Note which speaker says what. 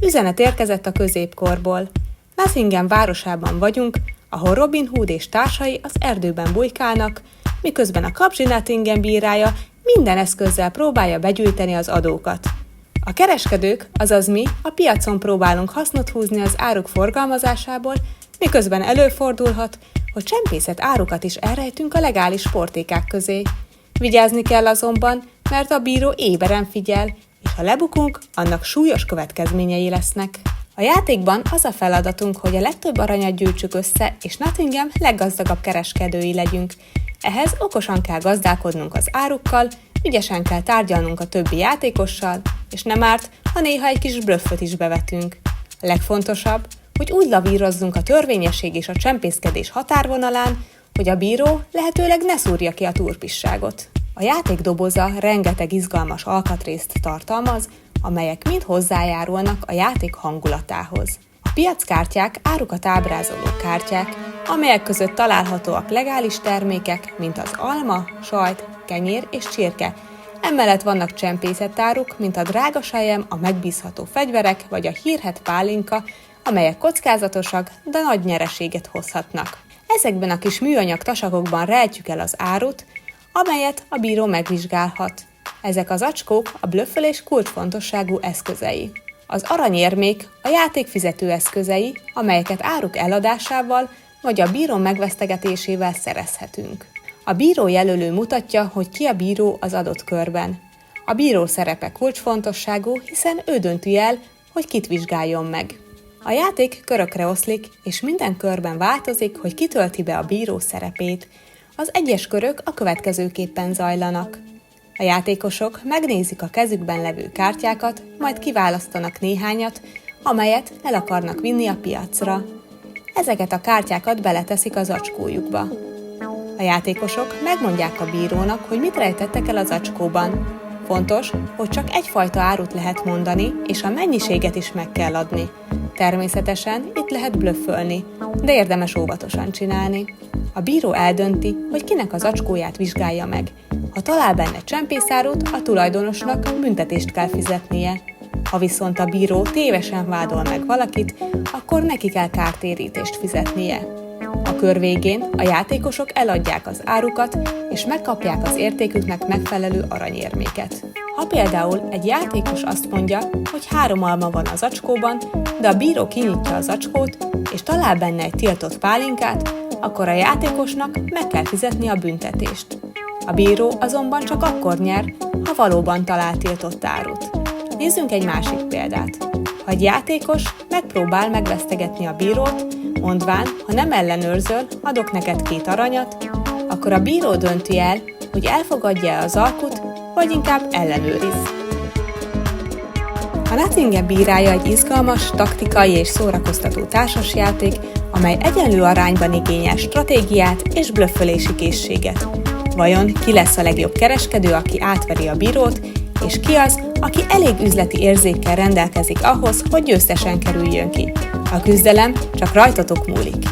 Speaker 1: Üzenet érkezett a középkorból. Nottingham városában vagyunk, ahol Robin Hood és társai az erdőben bujkálnak, miközben a kapzsi Nottingham bírája minden eszközzel próbálja begyűjteni az adókat. A kereskedők, azaz mi, a piacon próbálunk hasznot húzni az áruk forgalmazásából, miközben előfordulhat, hogy csempészett árukat is elrejtünk a legális portékák közé. Vigyázni kell azonban, mert a bíró éberen figyel, és ha lebukunk, annak súlyos következményei lesznek. A játékban az a feladatunk, hogy a legtöbb aranyat gyűjtsük össze, és Nottingham leggazdagabb kereskedői legyünk. Ehhez okosan kell gazdálkodnunk az árukkal, ügyesen kell tárgyalnunk a többi játékossal, és nem árt, ha néha egy kis blöfföt is bevetünk. A legfontosabb, hogy úgy lavírozzunk a törvényesség és a csempészkedés határvonalán, hogy a bíró lehetőleg ne szúrja ki a turpisságot. A játék doboza rengeteg izgalmas alkatrészt tartalmaz, amelyek mind hozzájárulnak a játék hangulatához. A piackártyák árukat ábrázoló kártyák, amelyek között találhatóak legális termékek, mint az alma, sajt, kenyér és csirke. Emellett vannak csempészett áruk, mint a drága sejem, a megbízható fegyverek vagy a hírhedt pálinka, amelyek kockázatosak, de nagy nyereséget hozhatnak. Ezekben a kis műanyag tasakokban rejtjük el az árut, amelyet a bíró megvizsgálhat. Ezek az acskók a blöffölés kulcsfontosságú eszközei. Az aranyérmék a játék fizetőeszközei, amelyeket áruk eladásával vagy a bíró megvesztegetésével szerezhetünk. A bíró jelölő mutatja, hogy ki a bíró az adott körben. A bíró szerepe kulcsfontosságú, hiszen ő dönti el, hogy kit vizsgáljon meg. A játék körökre oszlik, és minden körben változik, hogy ki tölti be a bíró szerepét. Az egyes körök a következőképpen zajlanak. A játékosok megnézik a kezükben levő kártyákat, majd kiválasztanak néhányat, amelyet el akarnak vinni a piacra. Ezeket a kártyákat beleteszik az acskójukba. A játékosok megmondják a bírónak, hogy mit rejtettek el az acskóban. Fontos, hogy csak egyfajta árut lehet mondani, és a mennyiséget is meg kell adni. Természetesen itt lehet blöffölni, de érdemes óvatosan csinálni. A bíró eldönti, hogy kinek az acskóját vizsgálja meg. Ha talál benne csempészárut, a tulajdonosnak büntetést kell fizetnie. Ha viszont a bíró tévesen vádol meg valakit, akkor neki kell kártérítést fizetnie. A kör végén a játékosok eladják az árukat, és megkapják az értéküknek megfelelő aranyérméket. Ha például egy játékos azt mondja, hogy 3 alma van az acskóban, de a bíró kinyitja az acskót, és talál benne egy tiltott pálinkát, akkor a játékosnak meg kell fizetni a büntetést. A bíró azonban csak akkor nyer, ha valóban talál tiltott árut. Nézzünk egy másik példát. Ha egy játékos megpróbál megvesztegetni a bírót, mondván, ha nem ellenőrzöl, adok neked 2 aranyat, akkor a bíró dönti el, hogy elfogadja az alkut, vagy inkább ellenőriz. A Nottingham bírája egy izgalmas, taktikai és szórakoztató társasjáték, amely egyenlő arányban igényel stratégiát és blöffölési készséget. Vajon ki lesz a legjobb kereskedő, aki átveri a bírót, és ki az, aki elég üzleti érzékkel rendelkezik ahhoz, hogy győztesen kerüljön ki? A küzdelem csak rajtatok múlik.